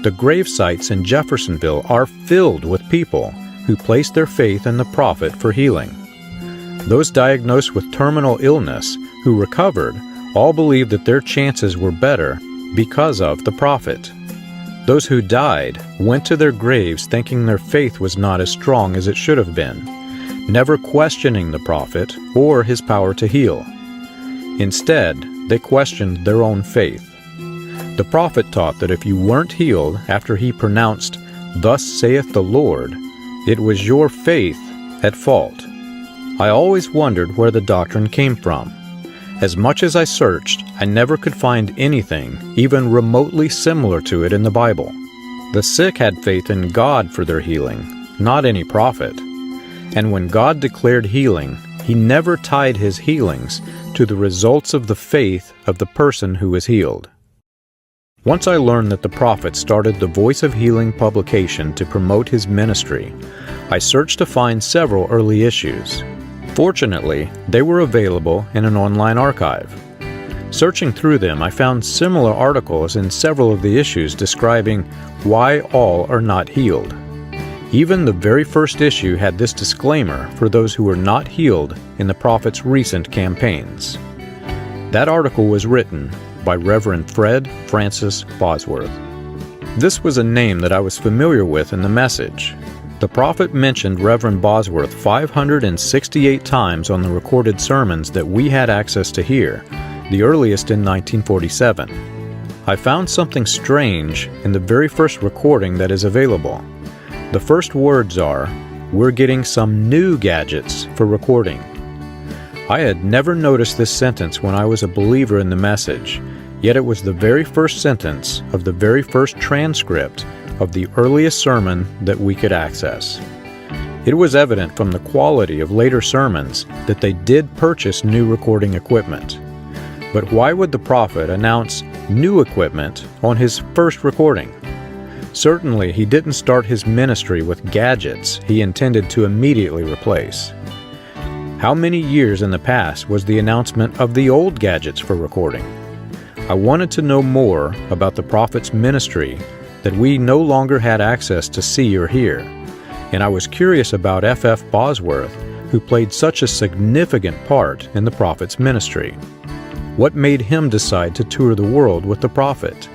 The grave sites in Jeffersonville are filled with people who place their faith in the prophet for healing. Those diagnosed with terminal illness who recovered all believed that their chances were better because of the prophet. Those who died went to their graves thinking their faith was not as strong as it should have been, never questioning the prophet or his power to heal. Instead, they questioned their own faith. The prophet taught that if you weren't healed after he pronounced, "Thus saith the Lord," it was your faith at fault. I always wondered where the doctrine came from. As much as I searched, I never could find anything even remotely similar to it in the Bible. The sick had faith in God for their healing, not any prophet. And when God declared healing, He never tied His healings to the results of the faith of the person who was healed. Once I learned that the prophet started the Voice of Healing publication to promote his ministry, I searched to find several early issues. Fortunately, they were available in an online archive. Searching through them, I found similar articles in several of the issues describing why all are not healed. Even the very first issue had this disclaimer for those who were not healed in the prophet's recent campaigns. That article was written by Reverend Fred Francis Bosworth. This was a name that I was familiar with in the message. The prophet mentioned Reverend Bosworth 568 times on the recorded sermons that we had access to hear, the earliest in 1947. I found something strange in the very first recording that is available. The first words are, "We're getting some new gadgets for recording." I had never noticed this sentence when I was a believer in the message, yet it was the very first sentence of the very first transcript of the earliest sermon that we could access. It was evident from the quality of later sermons that they did purchase new recording equipment. But why would the prophet announce new equipment on his first recording? Certainly, he didn't start his ministry with gadgets he intended to immediately replace. How many years in the past was the announcement of the old gadgets for recording? I wanted to know more about the prophet's ministry that we no longer had access to see or hear, and I was curious about F.F. Bosworth, who played such a significant part in the prophet's ministry. What made him decide to tour the world with the prophet?